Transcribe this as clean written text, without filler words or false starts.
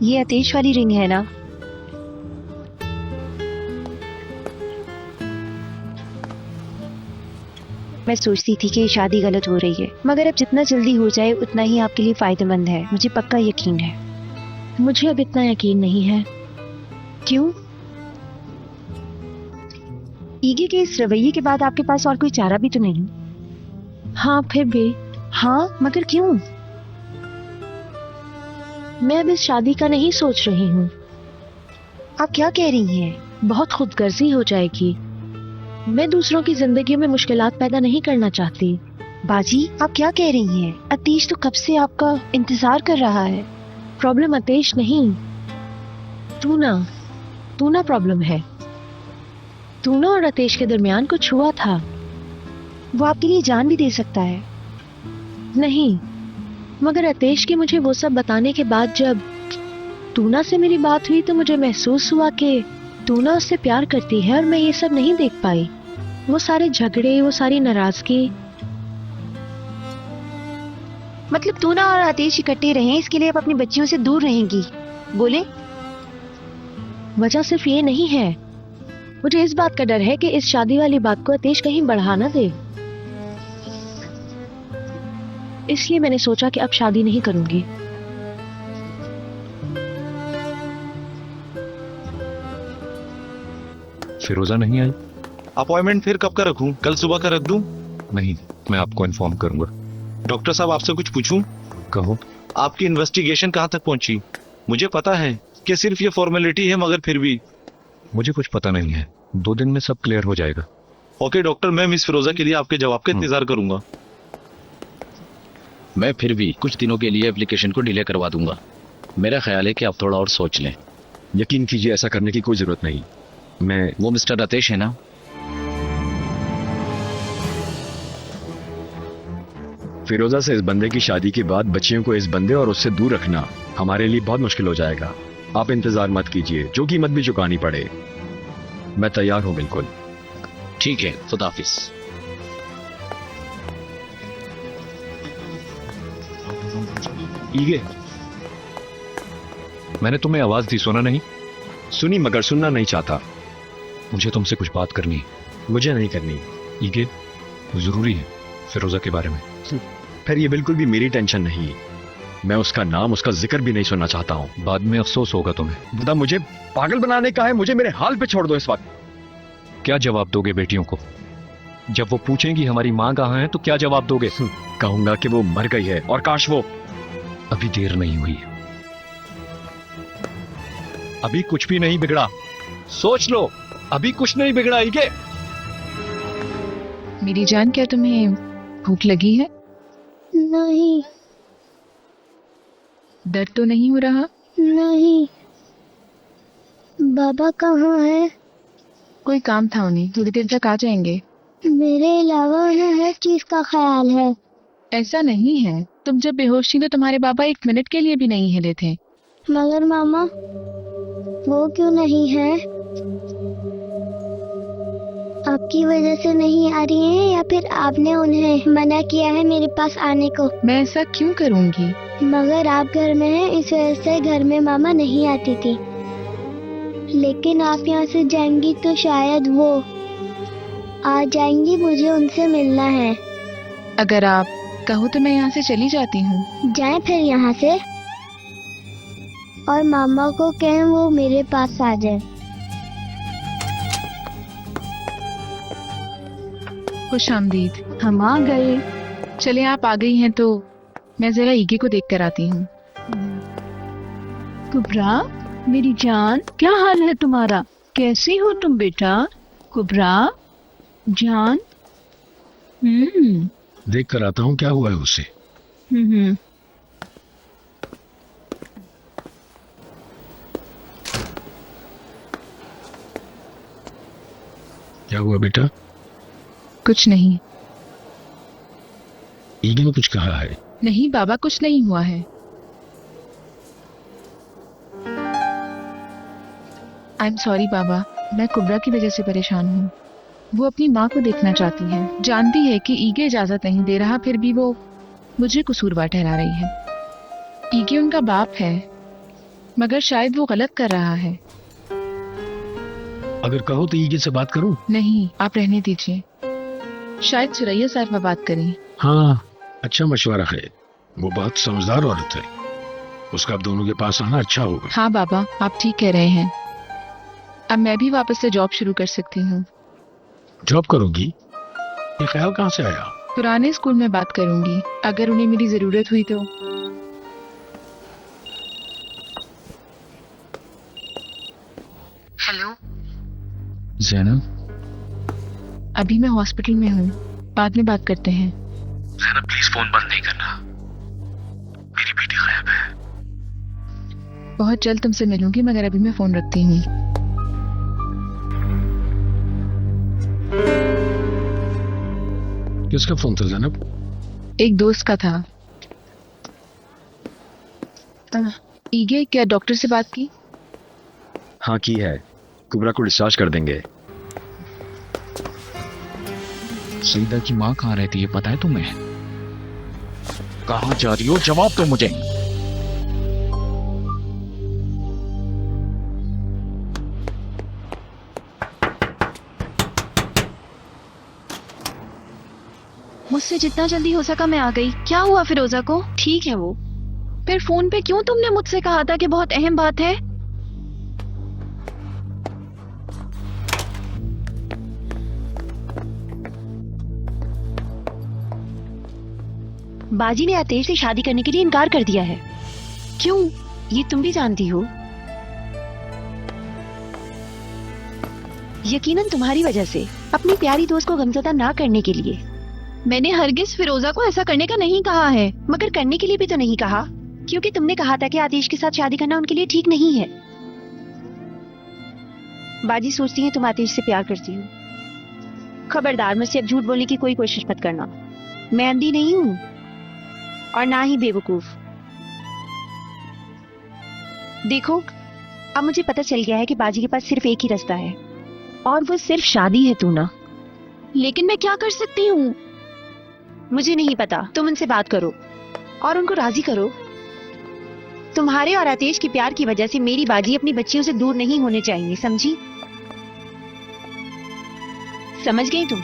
ये आतिश वाली रिंग है ना? मैं सोचती थी कि शादी गलत हो रही है, मगर अब जितना जल्दी हो जाए उतना ही आपके लिए फायदेमंद है, मुझे पक्का यकीन है। मुझे अब इतना यकीन नहीं है। क्यों? ईगे के इस रवैये के बाद आपके पास और कोई चारा भी तो नहीं? हाँ, फिर भी हाँ, मगर क्यों? मैं अब इस शादी का नहीं सोच रही हूँ। आप क्या कह रही हैं? बहुत खुदगर्जी हो जाएगी। मैं दूसरों की जिंदगी में मुश्किलात पैदा नहीं करना चाहती। बाजी, आप क्या कह रही हैं? आतिश तो कब से आपका इंतजार कर रहा है। प्रॉब्लम आतिश नहीं, तू ना प्रॉब्लम है। तूना और आतिश के दरमियान कुछ हुआ था। वो आपके लिए जान भी दे सकता है। नहीं, मगर आतिश की मुझे वो सब बताने के बाद जब तूना से मेरी बात हुई तो मुझे महसूस हुआ कि तूना उससे प्यार करती है और मैं ये सब नहीं देख पाई। वो सारे झगड़े, वो सारी नाराजगी। मतलब तूना और आतिश इकट्ठे रहें, इसके लिए आप अपनी बच्चियों से दूर रहेंगी? बोले। वजह सिर्फ ये नहीं है, मुझे इस बात का डर है कि इस शादी वाली बात को आतिश कहीं बढ़ा ना दे। इसलिए मैंने सोचा कि अब शादी नहीं करूंगी। फिरोजा नहीं आई? अपॉइंटमेंट फिर कब का रखूं? कल सुबह का रख दूं? नहीं, मैं आपको इन्फॉर्म करूंगा। डॉक्टर साहब, आपसे कुछ पूछूं? कहो। आपकी इन्वेस्टिगेशन कहां तक पहुंची? मुझे पता है कि सिर्फ ये फॉर्मेलिटी है, मगर फिर भी। मुझे कुछ पता नहीं है, 2 दिन में सब क्लियर हो जाएगा। ओके डॉक्टर, मैं मिस फिरोजा के लिए आपके जवाब का इंतजार करूंगा। मैं फिर भी कुछ दिनों के लिए एप्लीकेशन को डिले करवा दूंगा। मेरा ख्याल है कि आप थोड़ा और सोच लें। यकीन कीजिए, ऐसा करने की कोई जरूरत नहीं। मैं वो मिस्टर आतिश है ना? फिरोजा से इस बंदे की शादी के बाद बच्चियों को इस बंदे और उससे दूर रखना हमारे लिए बहुत मुश्किल हो जाएगा। आप इंतजार मत कीजिए, जो कीमत भी चुकानी पड़े। मैं तैयार हूं बिल्कुल। ठीक है, खुदा हाफिज। ईगे, मैंने तुम्हें आवाज दी, सुना नहीं? सुनी, मगर सुनना नहीं चाहता। मुझे तुमसे कुछ बात करनी है। मुझे नहीं करनी। ईगे, जरूरी है फिरोजा के बारे में। फिर ये बिल्कुल भी मेरी टेंशन नहीं। मैं उसका नाम, उसका जिक्र भी नहीं सुनना चाहता हूँ। बाद में अफसोस होगा तुम्हें। बुदा, मुझे पागल बनाने का है। मुझे मेरे हाल पे छोड़ दो इस वक्त। क्या जवाब दोगे बेटियों को? जब वो पूछेंगी हमारी माँ कहाँ है, तो क्या जवाब दोगे? कहूंगा कि वो मर गई है, और काश वो। अभी देर नहीं हुई, अभी कुछ भी नहीं बिगड़ा। सोच लो, अभी कुछ नहीं बिगड़ा। ईगे, मेरी जान, क्या तुम्हें भूख लगी है? नहीं। दर्द तो नहीं हो रहा? नहीं। बाबा कहाँ है? कोई काम था उन्हें, थोड़ी देर तक आ जाएंगे। मेरे अलावा उन्हें हर चीज का ख्याल है। ऐसा नहीं है, तुम जब बेहोश थी तो तुम्हारे बाबा 1 मिनट के लिए भी नहीं हिले थे। मगर मामा, वो क्यों नहीं है? आपकी वजह से नहीं आ रही हैं, या फिर आपने उन्हें मना किया है मेरे पास आने को? मैं ऐसा क्यों करूंगी? मगर आप घर में हैं, इस वजह से घर में मामा नहीं आती थी। लेकिन आप यहाँ से जाएंगी तो शायद वो आ जाएंगी। मुझे उनसे मिलना है। अगर आप कहो तो मैं यहाँ से चली जाती हूँ। जाएं फिर यहाँ से, और मामा को कहें वो मेरे पास आ जाए। खुश आमदीद। हम आ गए। चले, आप आ गई हैं तो मैं जरा ईगे को देख कर आती हूँ। कुबरा, मेरी जान, क्या हाल है तुम्हारा? कैसी हो तुम बेटा? कुबरा जान। देख कर आता हूँ क्या हुआ है उसे। क्या हुआ बेटा? कुछ नहीं। ईगे ने कुछ कहा है? नहीं बाबा, कुछ नहीं हुआ है। आई एम सॉरी बाबा, मैं कुबरा की वजह से परेशान हूँ। वो अपनी माँ को देखना चाहती है। जानती है कि ईगे इजाजत नहीं दे रहा, फिर भी वो मुझे कसूरवार ठहरा रही है। ईगे उनका बाप है, मगर शायद वो गलत कर रहा है। अगर कहो तो ईगे से बात करूं? नहीं, आप रहने दीजिए। शायद सुरैया साहिबा बात करें। हाँ, अच्छा मशवरा है। वो बहुत समझदार औरत है, उसका आप दोनों के पास आना अच्छा होगा। हाँ बाबा, आप ठीक कह रहे हैं। अब मैं भी वापस से जॉब शुरू कर सकती हूँ। जॉब करोगी? ये ख्याल कहाँ से आया? पुराने स्कूल में बात करूंगी, अगर उन्हें मेरी जरूरत हुई तो। हेलो जैनब, अभी मैं हॉस्पिटल में हूँ, बाद में बात करते हैं। जैनब प्लीज फोन बंद नहीं करना, मेरी बेटी गायब है। बहुत जल्द तुमसे मिलूंगी, मगर अभी मैं फोन रखती हूँ। किसका फोन था जैनब? एक दोस्त का था। ईगे, क्या डॉक्टर से बात की? हाँ की है, कुबरा को डिस्चार्ज कर देंगे। सईदा की माँ कहाँ रहती है पता है तुम्हें? कहाँ जा रही हो, जवाब दो मुझे। मुझसे जितना जल्दी हो सका मैं आ गई। क्या हुआ फिरोजा को? ठीक है वो। फिर फोन पे क्यों तुमने मुझसे कहा था कि बहुत अहम बात है? बाजी ने आतेश से शादी करने के लिए इनकार कर दिया है। क्यों? ये तुम भी जानती हो। यकीनन तुम्हारी वजह से, अपनी प्यारी दोस्त को गमज़दा ना करने के लिए। मैंने हरगिज फिरोजा को ऐसा करने का नहीं कहा है। मगर करने के लिए भी तो नहीं कहा, क्योंकि तुमने कहा था कि आतिश के साथ शादी करना उनके लिए ठीक नहीं है। बाजी सोचती है तुम आतिश से प्यार करती हो। खबरदार, मुझसे अब झूठ बोलने की कोई कोशिश मत करना। मैं अंधी नहीं हूं और ना ही बेवकूफ। देखो, अब मुझे पता चल गया है कि बाजी के पास सिर्फ एक ही रास्ता है, और वो सिर्फ शादी है तूना। लेकिन मैं क्या कर सकती हूँ? मुझे नहीं पता। तुम उनसे बात करो और उनको राजी करो। तुम्हारे और आतेश के प्यार की वजह से मेरी बाजी अपनी बच्चियों से दूर नहीं होने चाहिए, समझी? समझ गई तुम?